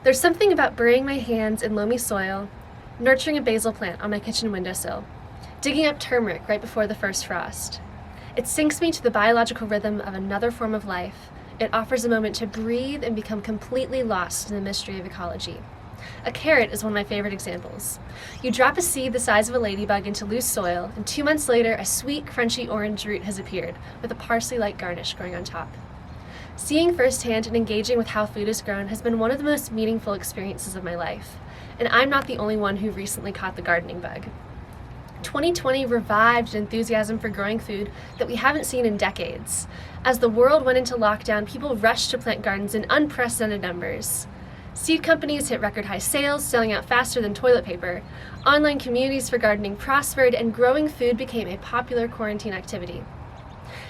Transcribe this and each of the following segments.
There's something about burying my hands in loamy soil, nurturing a basil plant on my kitchen windowsill, digging up turmeric right before the first frost. It syncs me to the biological rhythm of another form of life. It offers a moment to breathe and become completely lost in the mystery of ecology. A carrot is one of my favorite examples. You drop a seed the size of a ladybug into loose soil, and 2 months later, a sweet, crunchy orange root has appeared, with a parsley-like garnish growing on top. Seeing firsthand and engaging with how food is grown has been one of the most meaningful experiences of my life, and I'm not the only one who recently caught the gardening bug. 2020 revived enthusiasm for growing food that we haven't seen in decades. As the world went into lockdown, people rushed to plant gardens in unprecedented numbers. Seed companies hit record high sales, selling out faster than toilet paper. Online communities for gardening prospered, and growing food became a popular quarantine activity.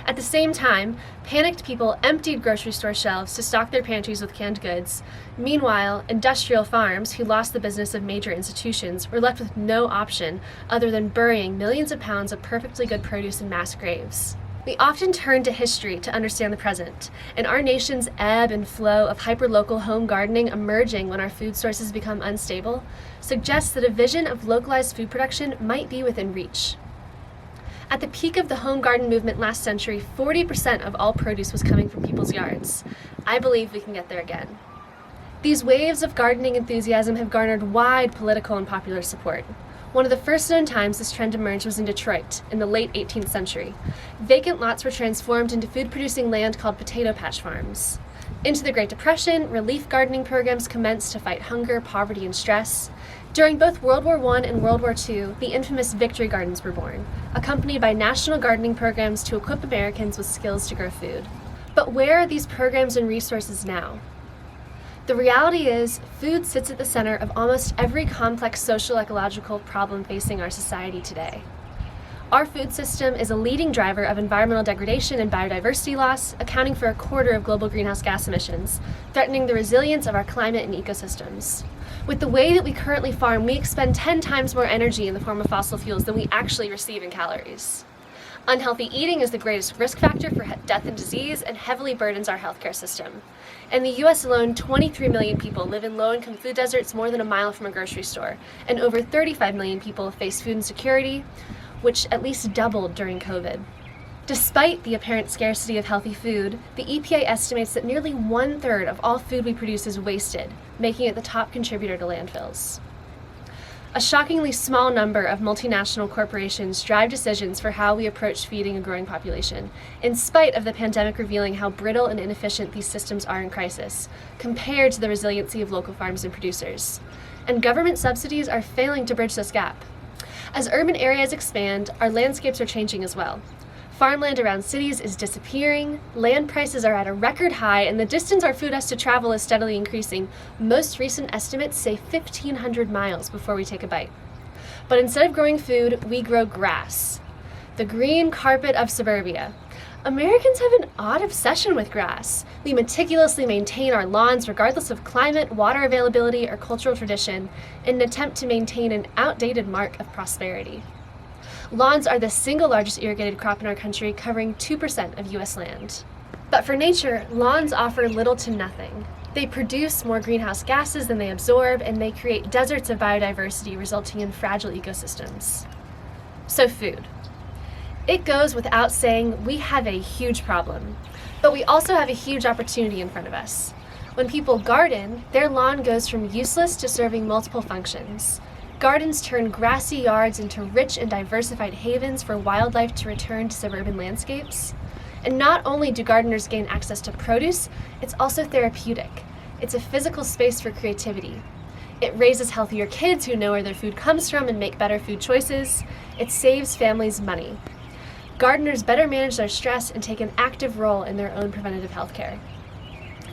At the same time, panicked people emptied grocery store shelves to stock their pantries with canned goods. Meanwhile, industrial farms, who lost the business of major institutions, were left with no option other than burying millions of pounds of perfectly good produce in mass graves. We often turn to history to understand the present, and our nation's ebb and flow of hyperlocal home gardening emerging when our food sources become unstable suggests that a vision of localized food production might be within reach. At the peak of the home garden movement last century, 40% of all produce was coming from people's yards. I believe we can get there again. These waves of gardening enthusiasm have garnered wide political and popular support. One of the first known times this trend emerged was in Detroit in the late 18th century. Vacant lots were transformed into food-producing land called potato patch farms. Into the Great Depression, relief gardening programs commenced to fight hunger, poverty, and stress. During both World War I and World War II, the infamous Victory Gardens were born, accompanied by national gardening programs to equip Americans with skills to grow food. But where are these programs and resources now? The reality is, food sits at the center of almost every complex social ecological problem facing our society today. Our food system is a leading driver of environmental degradation and biodiversity loss, accounting for a quarter of global greenhouse gas emissions, threatening the resilience of our climate and ecosystems. With the way that we currently farm, we expend 10 times more energy in the form of fossil fuels than we actually receive in calories. Unhealthy eating is the greatest risk factor for death and disease and heavily burdens our healthcare system. In the US alone, 23 million people live in low-income food deserts more than a mile from a grocery store, and over 35 million people face food insecurity, which at least doubled during COVID. Despite the apparent scarcity of healthy food, the EPA estimates that nearly 1/3 of all food we produce is wasted, making it the top contributor to landfills. A shockingly small number of multinational corporations drive decisions for how we approach feeding a growing population, in spite of the pandemic revealing how brittle and inefficient these systems are in crisis, compared to the resiliency of local farms and producers. And government subsidies are failing to bridge this gap. As urban areas expand, our landscapes are changing as well. Farmland around cities is disappearing, land prices are at a record high, and the distance our food has to travel is steadily increasing. Most recent estimates say 1,500 miles before we take a bite. But instead of growing food, we grow grass. The green carpet of suburbia. Americans have an odd obsession with grass. We meticulously maintain our lawns regardless of climate, water availability, or cultural tradition in an attempt to maintain an outdated mark of prosperity. Lawns are the single largest irrigated crop in our country, covering 2% of US land. But for nature, lawns offer little to nothing. They produce more greenhouse gases than they absorb, and they create deserts of biodiversity, resulting in fragile ecosystems. So food. It goes without saying we have a huge problem, but we also have a huge opportunity in front of us. When people garden, their lawn goes from useless to serving multiple functions. Gardens turn grassy yards into rich and diversified havens for wildlife to return to suburban landscapes. And not only do gardeners gain access to produce, it's also therapeutic. It's a physical space for creativity. It raises healthier kids who know where their food comes from and make better food choices. It saves families money. Gardeners better manage their stress and take an active role in their own preventative health care.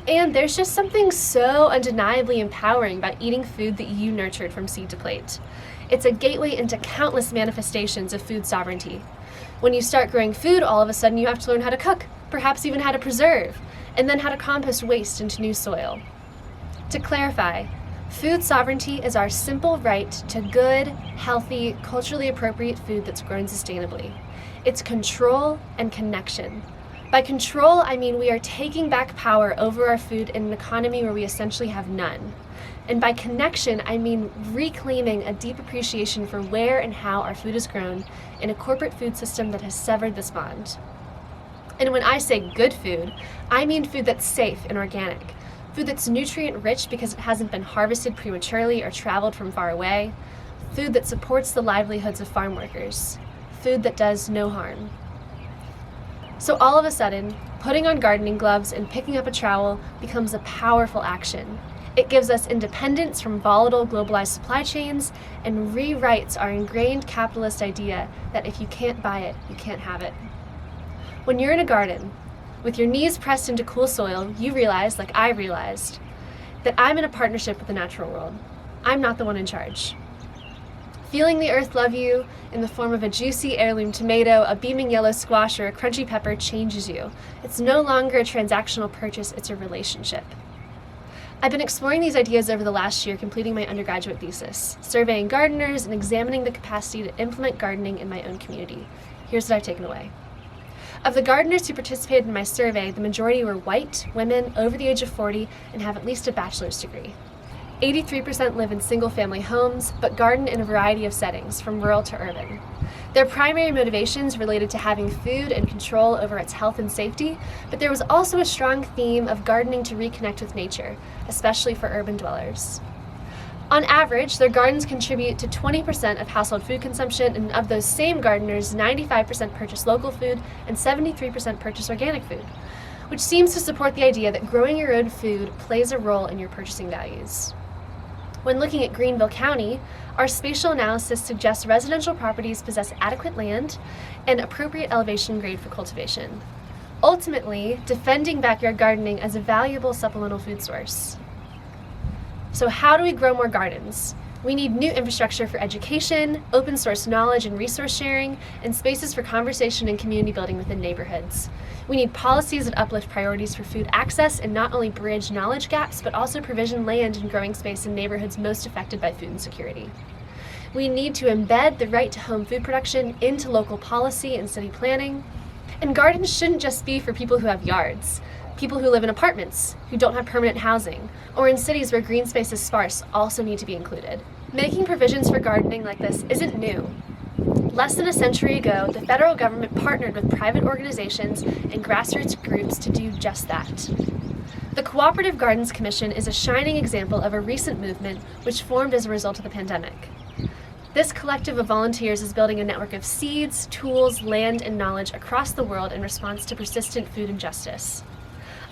And there's just something so undeniably empowering about eating food that you nurtured from seed to plate. It's a gateway into countless manifestations of food sovereignty. When you start growing food, all of a sudden you have to learn how to cook, perhaps even how to preserve, and then how to compost waste into new soil. To clarify, food sovereignty is our simple right to good, healthy, culturally appropriate food that's grown sustainably. It's control and connection. By control, I mean we are taking back power over our food in an economy where we essentially have none. And by connection, I mean reclaiming a deep appreciation for where and how our food is grown in a corporate food system that has severed this bond. And when I say good food, I mean food that's safe and organic, food that's nutrient-rich because it hasn't been harvested prematurely or traveled from far away, food that supports the livelihoods of farm workers, food that does no harm. So all of a sudden, putting on gardening gloves and picking up a trowel becomes a powerful action. It gives us independence from volatile globalized supply chains and rewrites our ingrained capitalist idea that if you can't buy it, you can't have it. When you're in a garden, with your knees pressed into cool soil, you realize, like I realized, that I'm in a partnership with the natural world. I'm not the one in charge. Feeling the earth love you in the form of a juicy heirloom tomato, a beaming yellow squash, or a crunchy pepper changes you. It's no longer a transactional purchase, it's a relationship. I've been exploring these ideas over the last year, completing my undergraduate thesis, surveying gardeners and examining the capacity to implement gardening in my own community. Here's what I've taken away. Of the gardeners who participated in my survey, the majority were white, women, over the age of 40, and have at least a bachelor's degree. 83% live in single-family homes, but garden in a variety of settings, from rural to urban. Their primary motivations related to having food and control over its health and safety, but there was also a strong theme of gardening to reconnect with nature, especially for urban dwellers. On average, their gardens contribute to 20% of household food consumption, and of those same gardeners, 95% purchase local food and 73% purchase organic food, which seems to support the idea that growing your own food plays a role in your purchasing values. When looking at Greenville County, our spatial analysis suggests residential properties possess adequate land and appropriate elevation grade for cultivation, ultimately defending backyard gardening as a valuable supplemental food source. So how do we grow more gardens? We need new infrastructure for education, open source knowledge and resource sharing, and spaces for conversation and community building within neighborhoods. We need policies that uplift priorities for food access and not only bridge knowledge gaps, but also provision land and growing space in neighborhoods most affected by food insecurity. We need to embed the right to home food production into local policy and city planning. And gardens shouldn't just be for people who have yards. People who live in apartments, who don't have permanent housing, or in cities where green space is sparse also need to be included. Making provisions for gardening like this isn't new. Less than a century ago, the federal government partnered with private organizations and grassroots groups to do just that. The Cooperative Gardens Commission is a shining example of a recent movement which formed as a result of the pandemic. This collective of volunteers is building a network of seeds, tools, land, and knowledge across the world in response to persistent food injustice.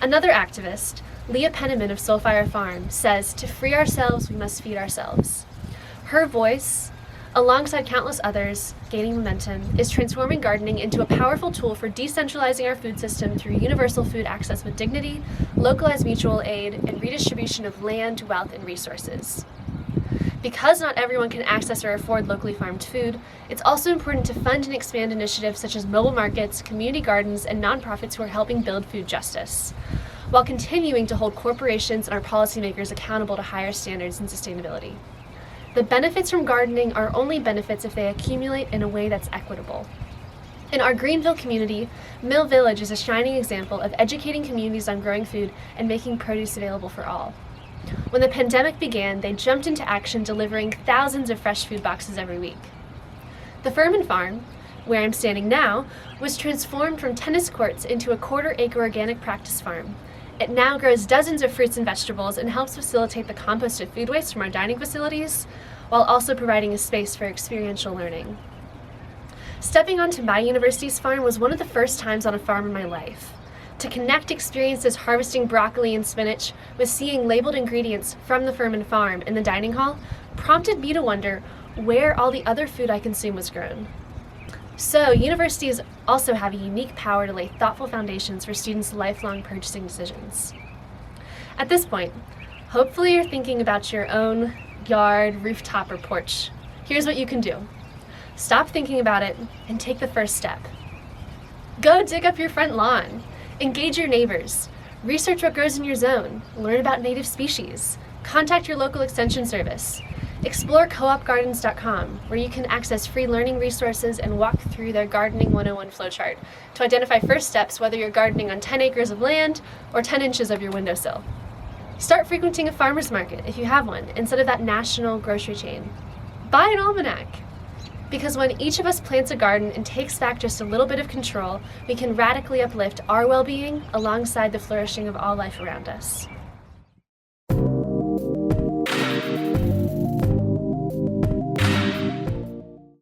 Another activist, Leah Penniman of Soulfire Farm, says, "To free ourselves, we must feed ourselves." Her voice, alongside countless others gaining momentum, is transforming gardening into a powerful tool for decentralizing our food system through universal food access with dignity, localized mutual aid, and redistribution of land, wealth, and resources. Because not everyone can access or afford locally farmed food, it's also important to fund and expand initiatives such as mobile markets, community gardens, and nonprofits who are helping build food justice, while continuing to hold corporations and our policymakers accountable to higher standards and sustainability. The benefits from gardening are only benefits if they accumulate in a way that's equitable. In our Greenville community, Mill Village is a shining example of educating communities on growing food and making produce available for all. When the pandemic began, they jumped into action, delivering thousands of fresh food boxes every week. The Furman Farm, where I'm standing now, was transformed from tennis courts into a quarter-acre organic practice farm. It now grows dozens of fruits and vegetables and helps facilitate the compost of food waste from our dining facilities, while also providing a space for experiential learning. Stepping onto my university's farm was one of the first times on a farm in my life. To connect experiences harvesting broccoli and spinach with seeing labeled ingredients from the Furman Farm in the dining hall prompted me to wonder where all the other food I consume was grown. So, universities also have a unique power to lay thoughtful foundations for students' lifelong purchasing decisions. At this point, hopefully you're thinking about your own yard, rooftop, or porch. Here's what you can do. Stop thinking about it and take the first step. Go dig up your front lawn. Engage your neighbors. Research what grows in your zone. Learn about native species. Contact your local extension service. Explore coopgardens.com, where you can access free learning resources and walk through their Gardening 101 flowchart to identify first steps, whether you're gardening on 10 acres of land or 10 inches of your windowsill. Start frequenting a farmer's market, if you have one, instead of that national grocery chain. Buy an almanac! Because when each of us plants a garden and takes back just a little bit of control, we can radically uplift our well-being alongside the flourishing of all life around us.